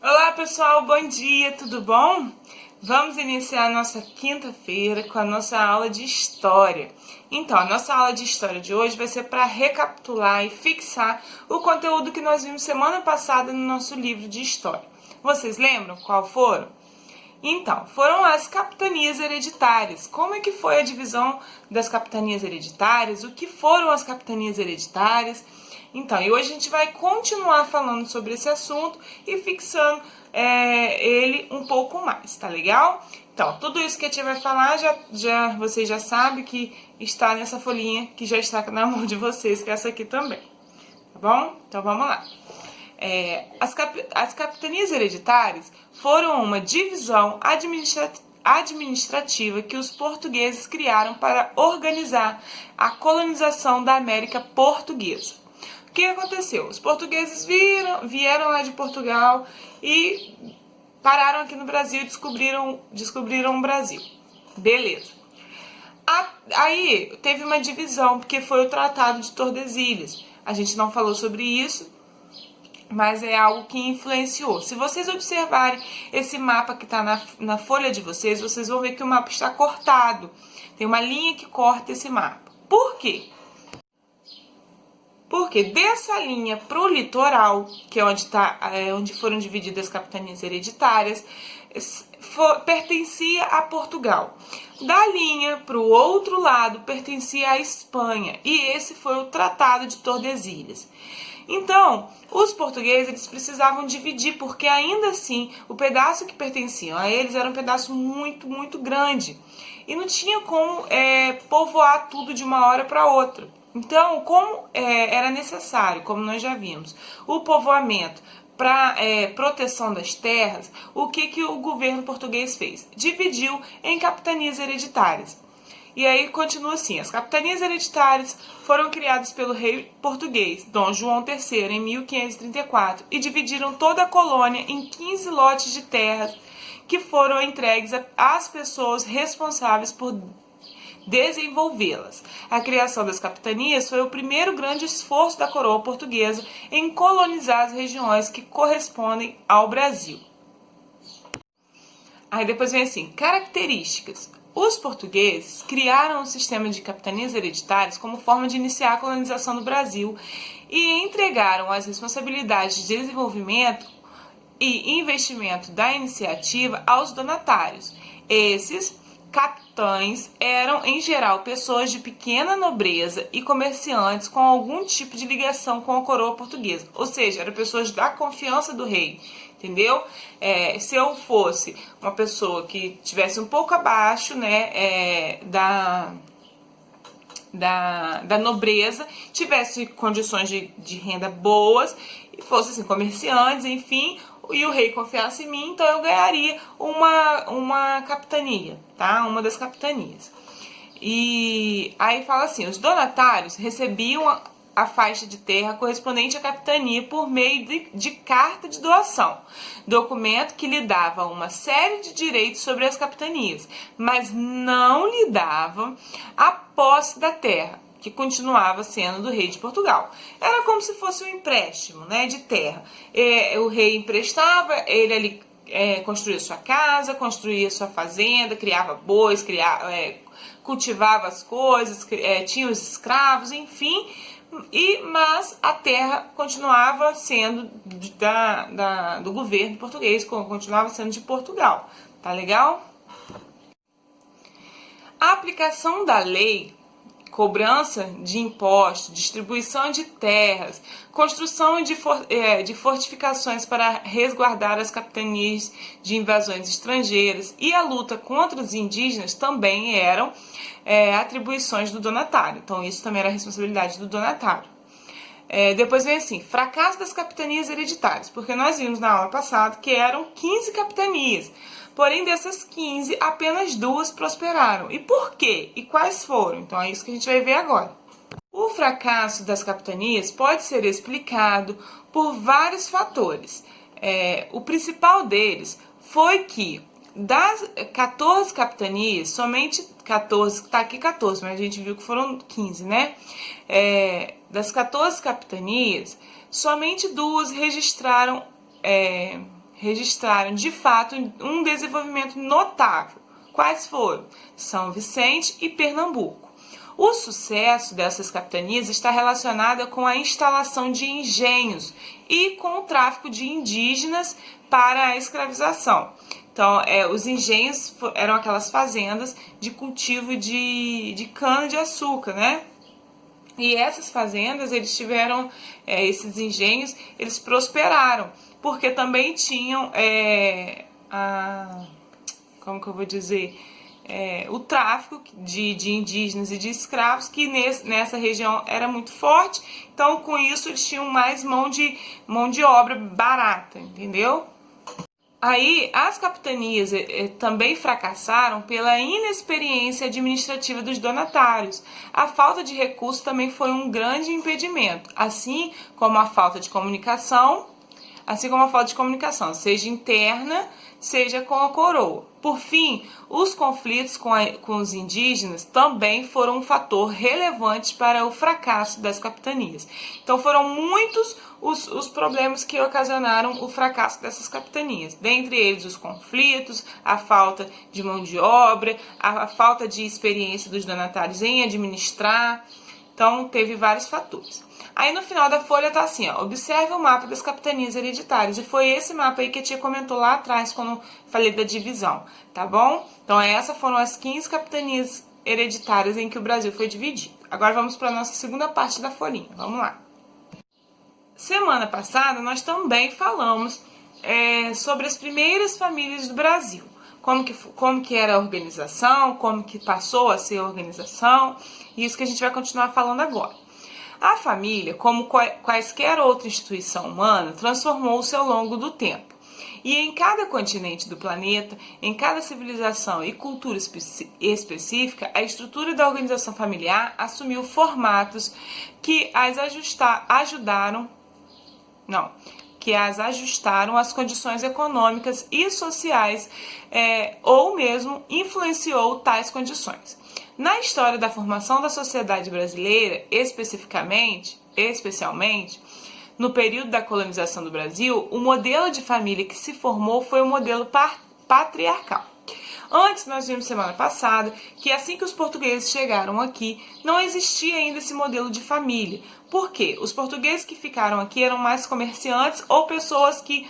Olá pessoal, bom dia, tudo bom? Vamos iniciar a nossa quinta-feira com a nossa aula de História. Então, a nossa aula de História de hoje vai ser para recapitular e fixar o conteúdo que nós vimos semana passada no nosso livro de História. Vocês lembram qual foram? Então, foram as capitanias hereditárias. Como é que foi a divisão das capitanias hereditárias? O que foram as capitanias hereditárias? Então, e hoje a gente vai continuar falando sobre esse assunto e fixando ele um pouco mais, tá legal? Então, tudo isso que a tia vai falar, vocês já sabem que está nessa folhinha que já está na mão de vocês, que é essa aqui também, tá bom? Então, vamos lá. As capitanias hereditárias foram uma divisão administrativa que os portugueses criaram para organizar a colonização da América Portuguesa. O que aconteceu? Os portugueses vieram lá de Portugal e pararam aqui no Brasil e descobriram o Brasil. Beleza. Aí teve uma divisão, porque foi o Tratado de Tordesilhas. A gente não falou sobre isso, mas é algo que influenciou. Se vocês observarem esse mapa que está na folha de vocês vão ver que o mapa está cortado. Tem uma linha que corta esse mapa. Por quê? Porque dessa linha para o litoral, que é onde foram divididas as capitanias hereditárias, pertencia a Portugal. Da linha para o outro lado pertencia à Espanha, e esse foi o Tratado de Tordesilhas. Então, os portugueses eles precisavam dividir, porque ainda assim o pedaço que pertencia a eles era um pedaço muito, muito grande. E não tinha como povoar tudo de uma hora para outra. Então, como era necessário, como nós já vimos, o povoamento para proteção das terras, o que o governo português fez? Dividiu em capitanias hereditárias. E aí continua assim, as capitanias hereditárias foram criadas pelo rei português, Dom João III, em 1534, e dividiram toda a colônia em 15 lotes de terras que foram entregues às pessoas responsáveis por desenvolvê-las. A criação das capitanias foi o primeiro grande esforço da coroa portuguesa em colonizar as regiões que correspondem ao Brasil. Aí depois vem assim, características. Os portugueses criaram um sistema de capitanias hereditárias como forma de iniciar a colonização do Brasil e entregaram as responsabilidades de desenvolvimento e investimento da iniciativa aos donatários. Esses capitães eram, em geral, pessoas de pequena nobreza e comerciantes com algum tipo de ligação com a coroa portuguesa. Ou seja, eram pessoas da confiança do rei, entendeu? Se eu fosse uma pessoa que estivesse um pouco abaixo, né, da nobreza, tivesse condições de renda boas, e fosse assim, comerciantes, enfim, e o rei confiasse em mim, então eu ganharia uma capitania, tá? Uma das capitanias. E aí fala assim, os donatários recebiam a faixa de terra correspondente à capitania por meio de carta de doação, documento que lhe dava uma série de direitos sobre as capitanias, mas não lhe dava a posse da terra, que continuava sendo do rei de Portugal. Era como se fosse um empréstimo, né, de terra. O rei emprestava, ele ali construía sua casa, construía sua fazenda, criava bois, cultivava as coisas, tinha os escravos, enfim, mas a terra continuava sendo do governo português, continuava sendo de Portugal. Tá legal? A aplicação da lei, cobrança de impostos, distribuição de terras, construção de fortificações para resguardar as capitanias de invasões estrangeiras e a luta contra os indígenas também eram atribuições do donatário. Então, isso também era responsabilidade do donatário. Depois vem assim, fracasso das capitanias hereditárias, porque nós vimos na aula passada que eram 15 capitanias. Porém, dessas 15, apenas 2 prosperaram. E por quê? E quais foram? Então, é isso que a gente vai ver agora. O fracasso das capitanias pode ser explicado por vários fatores. O principal deles foi que das 14 capitanias, somente 14, tá aqui 14, mas a gente viu que foram 15, né? Das 14 capitanias, somente 2 registraram registraram de fato um desenvolvimento notável. Quais foram? São Vicente e Pernambuco. O sucesso dessas capitanias está relacionado com a instalação de engenhos e com o tráfico de indígenas para a escravização. Então, os engenhos eram aquelas fazendas de cultivo de cana-de-açúcar, né? E essas fazendas, eles tiveram, esses engenhos, eles prosperaram, porque também tinham, como que eu vou dizer, o tráfico de indígenas e de escravos, que nessa região era muito forte. Então, com isso, eles tinham mais mão de obra barata, entendeu? Aí, as capitanias também fracassaram pela inexperiência administrativa dos donatários. A falta de recursos também foi um grande impedimento, assim como a falta de comunicação, seja interna, seja com a coroa. Por fim, os conflitos com os indígenas também foram um fator relevante para o fracasso das capitanias. Então, foram muitos os problemas que ocasionaram o fracasso dessas capitanias. Dentre eles, os conflitos, a falta de mão de obra, a falta de experiência dos donatários em administrar. Então, teve vários fatores. Aí, no final da folha tá assim, ó, observe o mapa das capitanias hereditárias. E foi esse mapa aí que a tia comentou lá atrás, quando falei da divisão, tá bom? Então, essas foram as 15 capitanias hereditárias em que o Brasil foi dividido. Agora, vamos para a nossa segunda parte da folhinha. Vamos lá. Semana passada, nós também falamos sobre as primeiras famílias do Brasil. Como que era a organização, como que passou a ser a organização. Isso que a gente vai continuar falando agora. A família, como quaisquer outra instituição humana, transformou-se ao longo do tempo. E em cada continente do planeta, em cada civilização e cultura específica, a estrutura da organização familiar assumiu formatos que as ajustaram às condições econômicas e sociais, ou mesmo influenciou tais condições. Na história da formação da sociedade brasileira, especialmente, no período da colonização do Brasil, o modelo de família que se formou foi o modelo patriarcal. Antes, nós vimos semana passada que assim que os portugueses chegaram aqui, não existia ainda esse modelo de família. Por quê? Os portugueses que ficaram aqui eram mais comerciantes ou pessoas que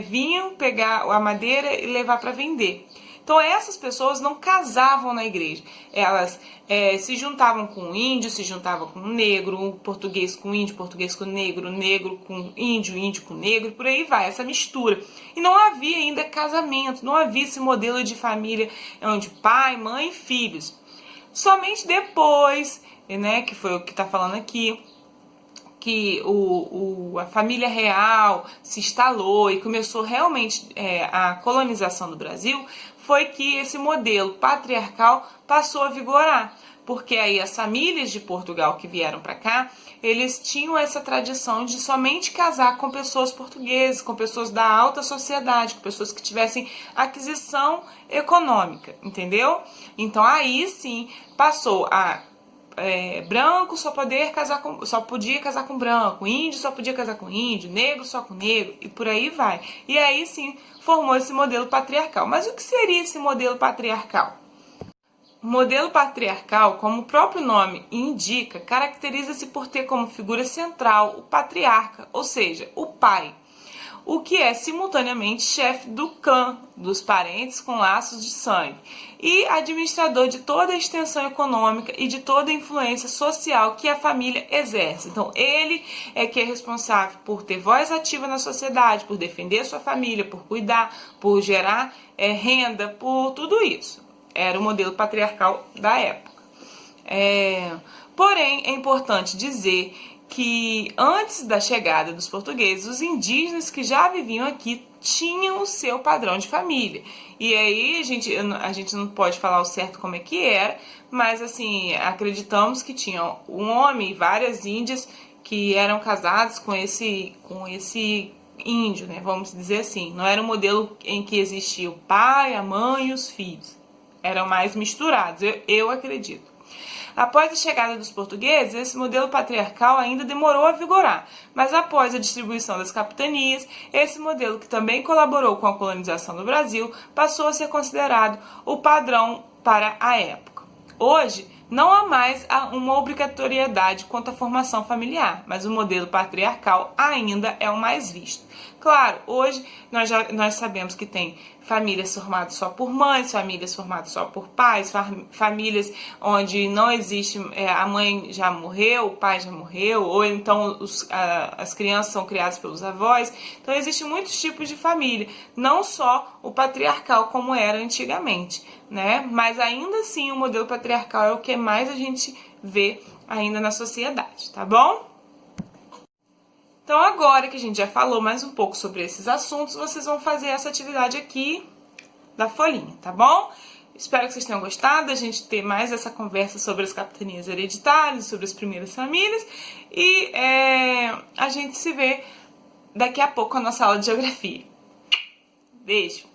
vinham pegar a madeira e levar para vender. Então, essas pessoas não casavam na igreja. Elas se juntavam com o índio, se juntavam com o negro, o português com o índio, português com o negro com índio, índio com negro, por aí vai, essa mistura. E não havia ainda casamento, não havia esse modelo de família onde pai, mãe e filhos. Somente depois, né, que foi o que está falando aqui, que a família real se instalou e começou realmente a colonização do Brasil, foi que esse modelo patriarcal passou a vigorar. Porque aí as famílias de Portugal que vieram para cá, eles tinham essa tradição de somente casar com pessoas portuguesas, com pessoas da alta sociedade, com pessoas que tivessem aquisição econômica, entendeu? Então aí sim passou a branco só podia casar com branco, índio só podia casar com índio, negro só com negro, e por aí vai. E aí sim formou esse modelo patriarcal. Mas o que seria esse modelo patriarcal? O modelo patriarcal, como o próprio nome indica, caracteriza-se por ter como figura central o patriarca, ou seja, o pai, o que é simultaneamente chefe do clã, dos parentes com laços de sangue, e administrador de toda a extensão econômica e de toda a influência social que a família exerce. Então, ele é que é responsável por ter voz ativa na sociedade, por defender a sua família, por cuidar, por gerar renda, por tudo isso. Era o modelo patriarcal da época. Porém, é importante dizer que antes da chegada dos portugueses, os indígenas que já viviam aqui tinham o seu padrão de família. E aí a gente não pode falar o certo como é que era, mas assim, acreditamos que tinha um homem e várias índias que eram casados com esse índio, né? Vamos dizer assim. Não era um modelo em que existia o pai, a mãe e os filhos. Eram mais misturados, eu acredito. Após a chegada dos portugueses, esse modelo patriarcal ainda demorou a vigorar, mas após a distribuição das capitanias, esse modelo, que também colaborou com a colonização do Brasil, passou a ser considerado o padrão para a época. Hoje, não há mais uma obrigatoriedade quanto à formação familiar, mas o modelo patriarcal ainda é o mais visto. Claro, hoje nós sabemos que tem famílias formadas só por mães, famílias formadas só por pais, famílias onde não existe, a mãe já morreu, o pai já morreu, ou então as crianças são criadas pelos avós. Então existem muitos tipos de família, não só o patriarcal como era antigamente, né? Mas ainda assim o modelo patriarcal é o que mais a gente vê ainda na sociedade, tá bom? Então agora que a gente já falou mais um pouco sobre esses assuntos, vocês vão fazer essa atividade aqui da folhinha, tá bom? Espero que vocês tenham gostado, a gente ter mais essa conversa sobre as capitanias hereditárias, sobre as primeiras famílias, e a gente se vê daqui a pouco na nossa aula de geografia. Beijo!